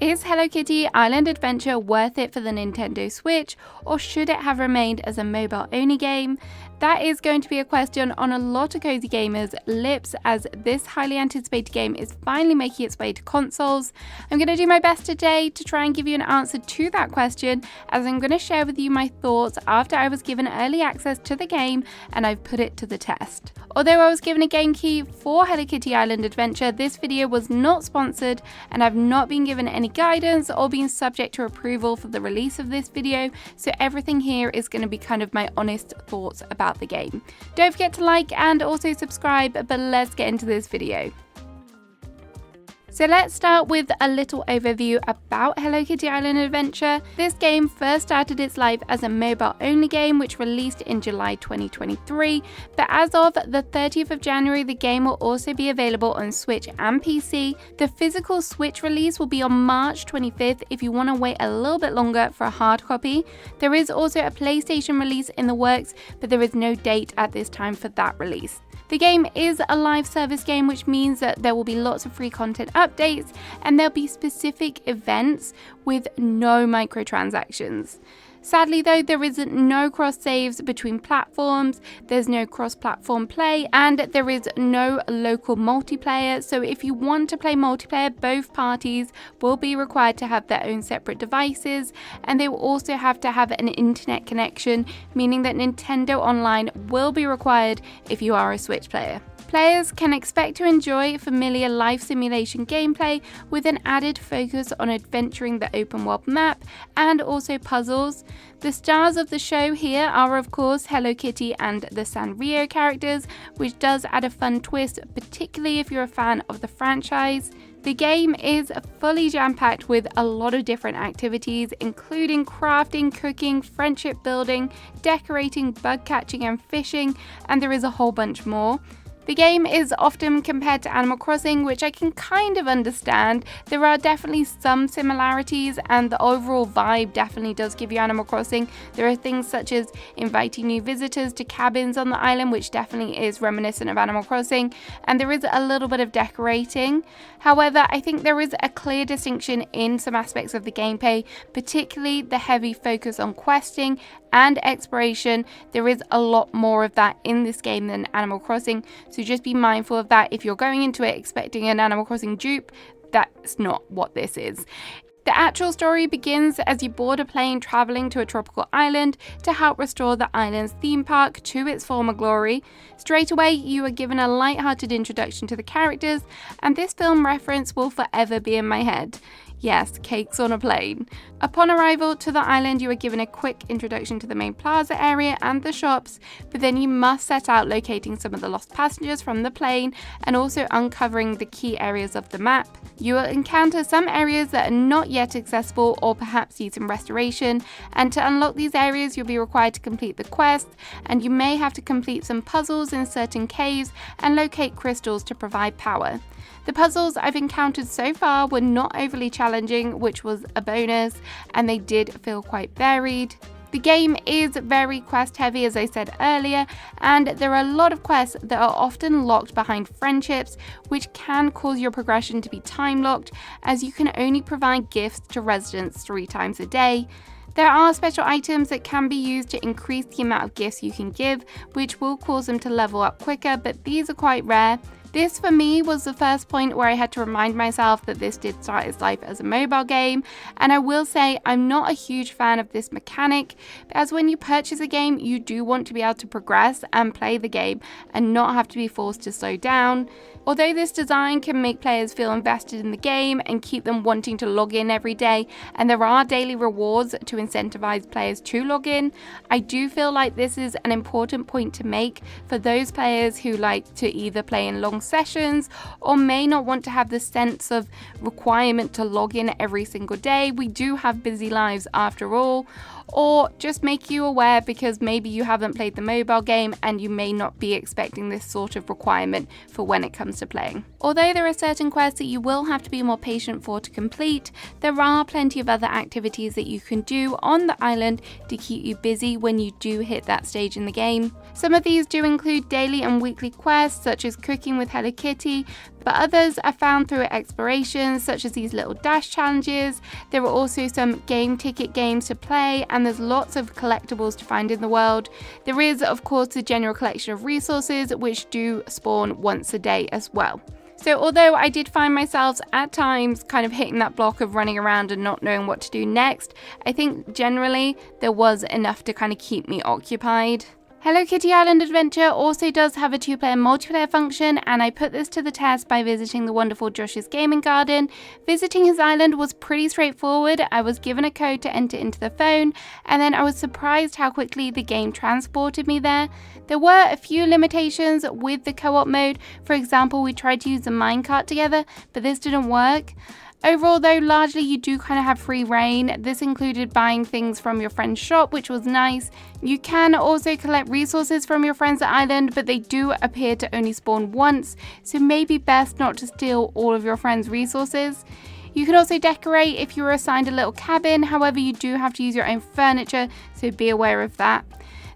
Is Hello Kitty Island Adventure worth it for the Nintendo Switch, or should it have remained as a mobile-only game? That is going to be a question on a lot of cozy gamers' lips, as this highly anticipated game is finally making its way to consoles. I'm going to do my best today to try and give you an answer to that question, as I'm going to share with you my thoughts after I was given early access to the game and I've put it to the test. Although I was given a game key for Hello Kitty Island Adventure, this video was not sponsored and I've not been given any guidance or been subject to approval for the release of this video, so everything here is going to be kind of my honest thoughts about the game. Don't forget to like and also subscribe, but let's get into this video. So let's start with a little overview about Hello Kitty Island Adventure. This game first started its life as a mobile-only game which released in July 2023, but as of the 30th of January, the game will also be available on Switch and PC. The physical Switch release will be on March 25th if you want to wait a little bit longer for a hard copy. There is also a PlayStation release in the works, but there is no date at this time for that release. The game is a live service game, which means that there will be lots of free content updates and there'll be specific events with no microtransactions. Sadly though, there is no cross saves between platforms, there's no cross-platform play, and there is no local multiplayer. So if you want to play multiplayer, both parties will be required to have their own separate devices, and they will also have to have an internet connection, meaning that Nintendo Online will be required if you are a Switch player. Players can expect to enjoy familiar life simulation gameplay with an added focus on adventuring the open world map and also puzzles. The stars of the show here are of course Hello Kitty and the Sanrio characters, which does add a fun twist, particularly if you're a fan of the franchise. The game is fully jam-packed with a lot of different activities, including crafting, cooking, friendship building, decorating, bug catching and fishing, and there is a whole bunch more. The game is often compared to Animal Crossing, which I can kind of understand. There are definitely some similarities and the overall vibe definitely does give you Animal Crossing. There are things such as inviting new visitors to cabins on the island, which definitely is reminiscent of Animal Crossing, and there is a little bit of decorating. However, I think there is a clear distinction in some aspects of the gameplay, particularly the heavy focus on questing and exploration. There is a lot more of that in this game than Animal Crossing, so just be mindful of that. If you're going into it expecting an Animal Crossing dupe, that's not what this is. The actual story begins as you board a plane traveling to a tropical island to help restore the island's theme park to its former glory. Straight away, you are given a light-hearted introduction to the characters, and this film reference will forever be in my head. Yes, cakes on a plane. Upon arrival to the island, you are given a quick introduction to the main plaza area and the shops, but then you must set out locating some of the lost passengers from the plane and also uncovering the key areas of the map. You will encounter some areas that are not yet accessible or perhaps need some restoration, and to unlock these areas you'll be required to complete the quest, and you may have to complete some puzzles in certain caves and locate crystals to provide power. The puzzles I've encountered so far were not overly challenging, which was a bonus, and they did feel quite varied. The game is very quest heavy, as I said earlier, and there are a lot of quests that are often locked behind friendships, which can cause your progression to be time locked, as you can only provide gifts to residents 3 times a day. There are special items that can be used to increase the amount of gifts you can give, which will cause them to level up quicker, but these are quite rare. This for me was the first point where I had to remind myself that this did start its life as a mobile game, and I will say I'm not a huge fan of this mechanic, as when you purchase a game you do want to be able to progress and play the game and not have to be forced to slow down. Although this design can make players feel invested in the game and keep them wanting to log in every day, and there are daily rewards to incentivize players to log in, I do feel like this is an important point to make for those players who like to either play in long sessions or may not want to have the sense of requirement to log in every single day. We do have busy lives after all. Or just make you aware because maybe you haven't played the mobile game and you may not be expecting this sort of requirement for when it comes to playing. Although there are certain quests that you will have to be more patient for to complete, there are plenty of other activities that you can do on the island to keep you busy when you do hit that stage in the game. Some of these do include daily and weekly quests such as cooking with Hello Kitty, but others are found through explorations, such as these little dash challenges. There are also some game ticket games to play, and there's lots of collectibles to find in the world. There is, of course, the general collection of resources, which do spawn once a day as well. So although I did find myself at times kind of hitting that block of running around and not knowing what to do next, I think generally there was enough to kind of keep me occupied. Hello Kitty Island Adventure also does have a 2-player multiplayer function, and I put this to the test by visiting the wonderful Josh's Gaming Garden. Visiting his island was pretty straightforward. I was given a code to enter into the phone, and then I was surprised how quickly the game transported me there. There were a few limitations with the co-op mode. For example, we tried to use the minecart together, but this didn't work. Overall though, largely you do kind of have free reign. This included buying things from your friend's shop, which was nice. You can also collect resources from your friend's island, but they do appear to only spawn once, so maybe best not to steal all of your friend's resources. You can also decorate if you were assigned a little cabin, however you do have to use your own furniture, so be aware of that.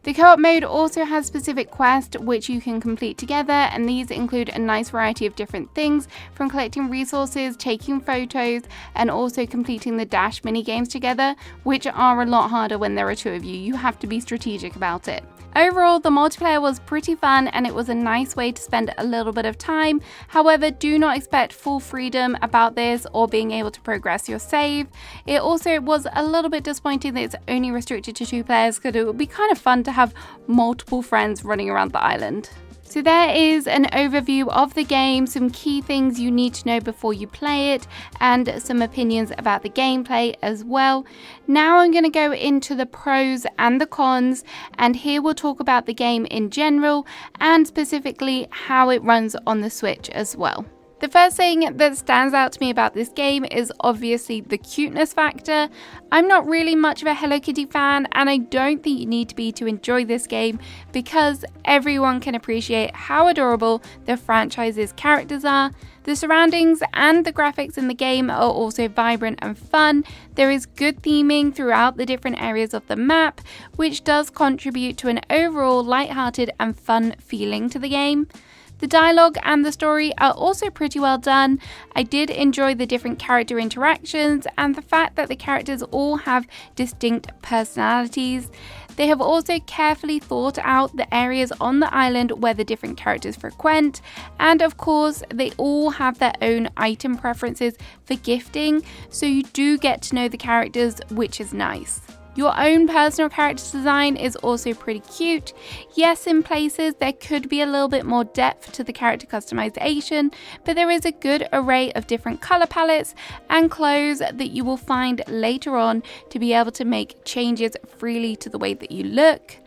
The co-op mode also has specific quests which you can complete together, and these include a nice variety of different things, from collecting resources, taking photos, and also completing the dash mini games together, which are a lot harder when there are 2 of you. You have to be strategic about it. Overall, the multiplayer was pretty fun, and it was a nice way to spend a little bit of time. However, do not expect full freedom about this or being able to progress your save. It also was a little bit disappointing that it's only restricted to 2 players, because it would be kind of fun to have multiple friends running around the island. So there is an overview of the game, some key things you need to know before you play it, and some opinions about the gameplay as well. Now I'm going to go into the pros and the cons, and here we'll talk about the game in general and specifically how it runs on the Switch as well. The first thing that stands out to me about this game is obviously the cuteness factor. I'm not really much of a Hello Kitty fan, and I don't think you need to be to enjoy this game, because everyone can appreciate how adorable the franchise's characters are. The surroundings and the graphics in the game are also vibrant and fun. There is good theming throughout the different areas of the map, which does contribute to an overall lighthearted and fun feeling to the game. The dialogue and the story are also pretty well done. I did enjoy the different character interactions and the fact that the characters all have distinct personalities. They have also carefully thought out the areas on the island where the different characters frequent, and of course they all have their own item preferences for gifting, so you do get to know the characters, which is nice. Your own personal character design is also pretty cute. Yes, in places there could be a little bit more depth to the character customization, but there is a good array of different color palettes and clothes that you will find later on to be able to make changes freely to the way that you look.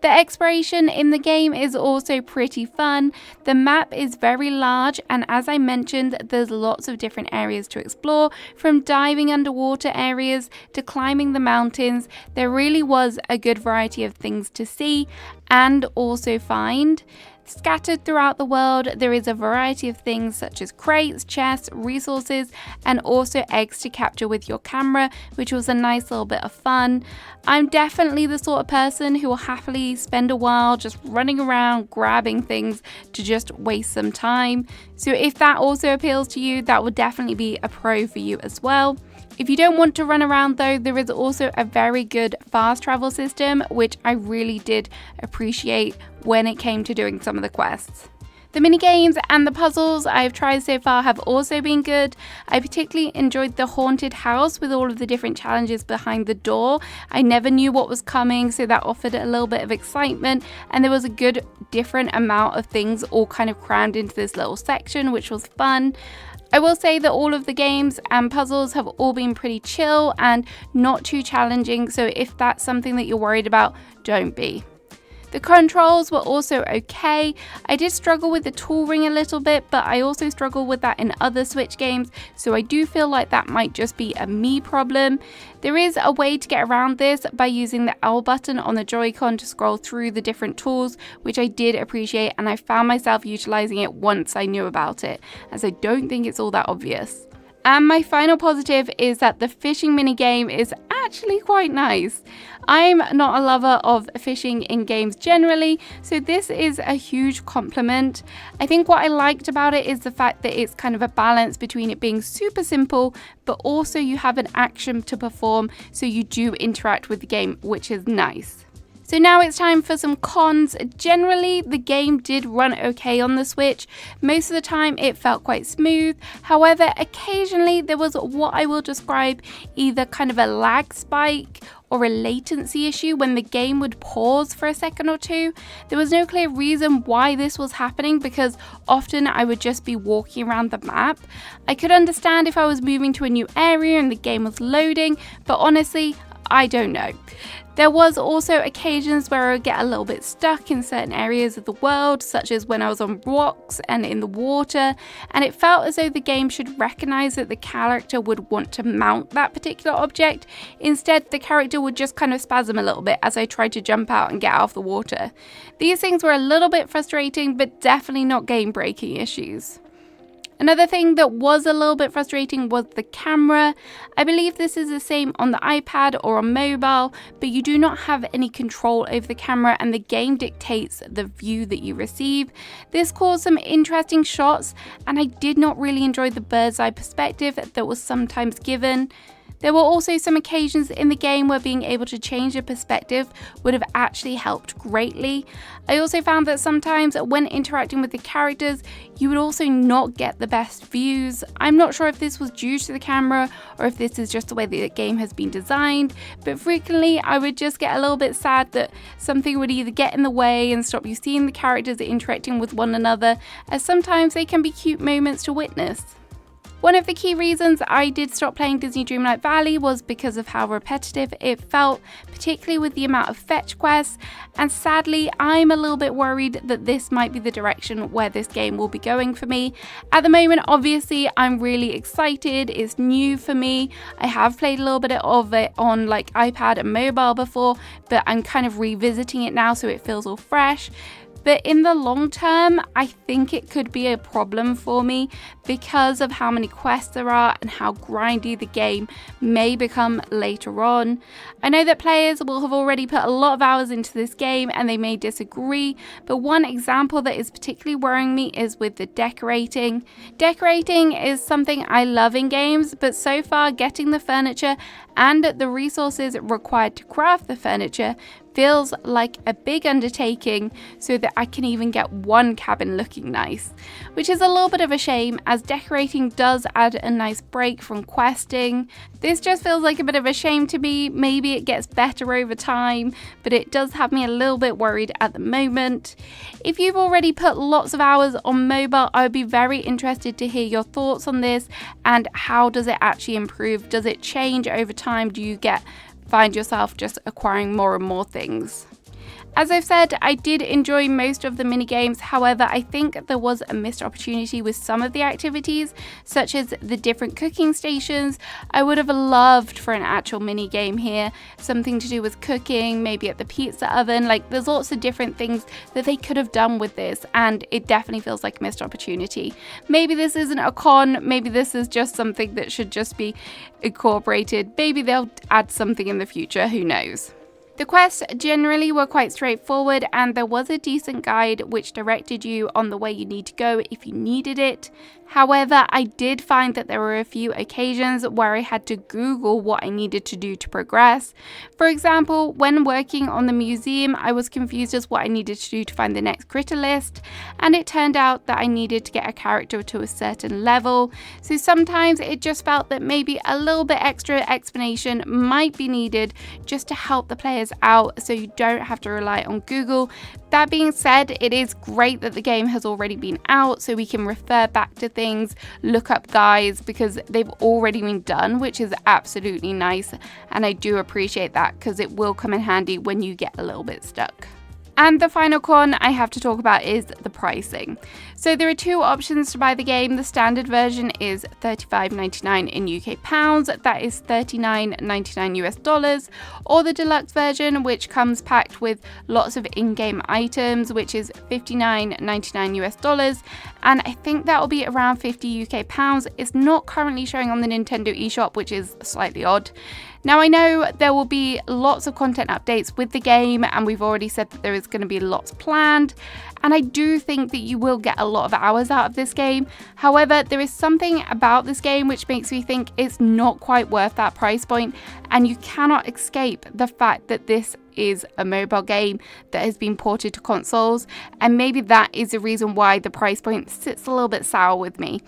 The exploration in the game is also pretty fun. The map is very large, and as I mentioned, there's lots of different areas to explore, from diving underwater areas to climbing the mountains. There really was a good variety of things to see and also find. Scattered throughout the world, there is a variety of things such as crates, chests, resources, and also eggs to capture with your camera, which was a nice little bit of fun. I'm definitely the sort of person who will happily spend a while just running around grabbing things to just waste some time. So if that also appeals to you, that would definitely be a pro for you as well. If you don't want to run around though, there is also a very good fast travel system, which I really did appreciate when it came to doing some of the quests. The minigames and the puzzles I've tried so far have also been good. I particularly enjoyed the haunted house with all of the different challenges behind the door. I never knew what was coming, so that offered a little bit of excitement, and there was a good different amount of things all kind of crammed into this little section, which was fun. I will say that all of the games and puzzles have all been pretty chill and not too challenging, so if that's something that you're worried about, don't be. The controls were also okay. I did struggle with the tool ring a little bit, but I also struggle with that in other Switch games, so I do feel like that might just be a me problem. There is a way to get around this by using the L button on the Joy-Con to scroll through the different tools, which I did appreciate, and I found myself utilizing it once I knew about it, as I don't think it's all that obvious. And my final positive is that the fishing minigame is actually quite nice. I'm not a lover of fishing in games generally, so this is a huge compliment. I think what I liked about it is the fact that it's kind of a balance between it being super simple, but also you have an action to perform, so you do interact with the game, which is nice. So now it's time for some cons. Generally, the game did run okay on the Switch. Most of the time it felt quite smooth. However, occasionally there was what I will describe either kind of a lag spike or a latency issue when the game would pause for a second or two. There was no clear reason why this was happening because often I would just be walking around the map. I could understand if I was moving to a new area and the game was loading, but honestly, I don't know. There was also occasions where I would get a little bit stuck in certain areas of the world, such as when I was on rocks and in the water, and it felt as though the game should recognize that the character would want to mount that particular object. Instead, the character would just kind of spasm a little bit as I tried to jump out and get out of the water. These things were a little bit frustrating, but definitely not game-breaking issues. Another thing that was a little bit frustrating was the camera. I believe this is the same on the iPad or on mobile, but you do not have any control over the camera and the game dictates the view that you receive. This caused some interesting shots, and I did not really enjoy the bird's eye perspective that was sometimes given. There were also some occasions in the game where being able to change the perspective would have actually helped greatly. I also found that sometimes when interacting with the characters, you would also not get the best views. I'm not sure if this was due to the camera or if this is just the way that the game has been designed, but frequently I would just get a little bit sad that something would either get in the way and stop you seeing the characters interacting with one another, as sometimes they can be cute moments to witness. One of the key reasons I did stop playing Disney Dreamlight Valley was because of how repetitive it felt, particularly with the amount of fetch quests, and sadly I'm a little bit worried that this might be the direction where this game will be going for me. At the moment, obviously I'm really excited, it's new for me. I have played a little bit of it on like iPad and mobile before, but I'm kind of revisiting it now so it feels all fresh. But in the long term, I think it could be a problem for me because of how many quests there are and how grindy the game may become later on. I know that players will have already put a lot of hours into this game and they may disagree, but one example that is particularly worrying me is with the decorating. Decorating is something I love in games, but so far getting the furniture and the resources required to craft the furniture feels like a big undertaking so that I can even get one cabin looking nice, which is a little bit of a shame as decorating does add a nice break from questing. This just feels like a bit of a shame to me. Maybe it gets better over time, but it does have me a little bit worried at the moment. If you've already put lots of hours on mobile, I would be very interested to hear your thoughts on this and how does it actually improve? Does it change over time? Do you find yourself just acquiring more and more things? As I've said, I did enjoy most of the minigames, however, I think there was a missed opportunity with some of the activities, such as the different cooking stations. I would have loved for an actual minigame here, something to do with cooking, maybe at the pizza oven. Like, there's lots of different things that they could have done with this, and it definitely feels like a missed opportunity. Maybe this isn't a con, maybe this is just something that should just be incorporated. Maybe they'll add something in the future, who knows. The quests generally were quite straightforward and there was a decent guide which directed you on the way you need to go if you needed it. However, I did find that there were a few occasions where I had to Google what I needed to do to progress. For example, when working on the museum, I was confused as what I needed to do to find the next critter list, and it turned out that I needed to get a character to a certain level. So sometimes it just felt that maybe a little bit extra explanation might be needed just to help the players out so you don't have to rely on Google. That being said, it is great that the game has already been out so we can refer back to things, look up guides because they've already been done, which is absolutely nice, and I do appreciate that because it will come in handy when you get a little bit stuck. And the final con I have to talk about is the pricing. So there are two options to buy the game. The standard version is $35.99 in UK pounds, that is $39.99 US dollars, or the deluxe version, which comes packed with lots of in-game items, which is $59.99 US dollars, and I think that will be around 50 UK pounds. It's not currently showing on the Nintendo eShop, which is slightly odd. Now, I know there will be lots of content updates with the game, and we've already said that there is going to be lots planned, and I do think that you will get a lot of hours out of this game. However, there is something about this game which makes me think it's not quite worth that price point, and you cannot escape the fact that this is a mobile game that has been ported to consoles, and maybe that is the reason why the price point sits a little bit sour with me.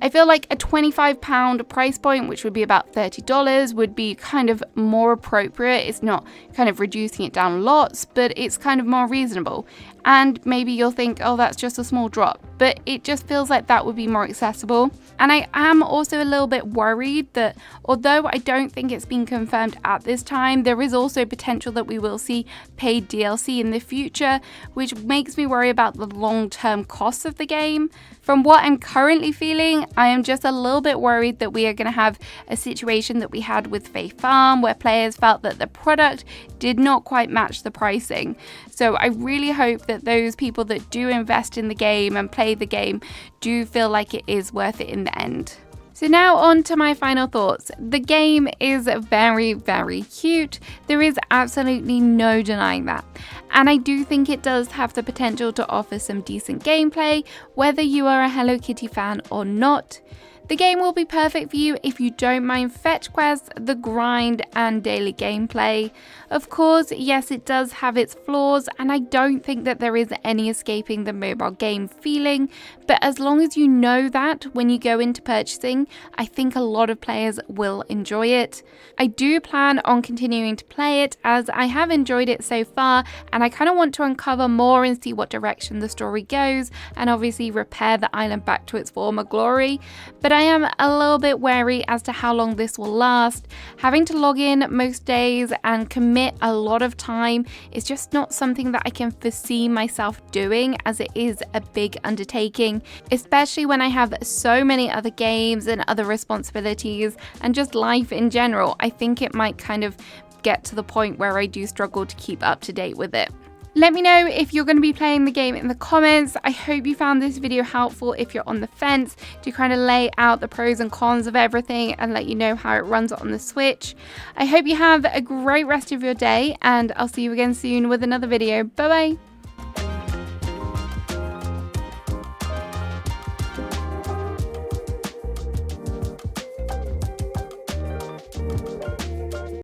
I feel like a £25 price point, which would be about $30, would be kind of more appropriate. It's not kind of reducing it down lots, but it's kind of more reasonable. And maybe you'll think, oh, that's just a small drop, but it just feels like that would be more accessible. And I am also a little bit worried that although I don't think it's been confirmed at this time, there is also potential that we will see paid DLC in the future, which makes me worry about the long-term costs of the game. From what I'm currently feeling, I am just a little bit worried that we are going to have a situation that we had with Faith Farm, where players felt that the product did not quite match the pricing. So I really hope that those people that do invest in the game and play the game do feel like it is worth it in the end. So now on to my final thoughts. The game is very, very cute. There is absolutely no denying that. And I do think it does have the potential to offer some decent gameplay, whether you are a Hello Kitty fan or not. The game will be perfect for you if you don't mind fetch quests, the grind, and daily gameplay. Of course, yes, it does have its flaws, and I don't think that there is any escaping the mobile game feeling, but as long as you know that when you go into purchasing, I think a lot of players will enjoy it. I do plan on continuing to play it, as I have enjoyed it so far, and I kind of want to uncover more and see what direction the story goes, and obviously repair the island back to its former glory. But I am a little bit wary as to how long this will last. Having to log in most days and commit a lot of time is just not something that I can foresee myself doing, as it is a big undertaking, especially when I have so many other games and other responsibilities and just life in general. I think it might kind of get to the point where I do struggle to keep up to date with it. Let me know if you're going to be playing the game in the comments. I hope you found this video helpful if you're on the fence, to kind of lay out the pros and cons of everything and let you know how it runs on the Switch. I hope you have a great rest of your day, and I'll see you again soon with another video. Bye bye!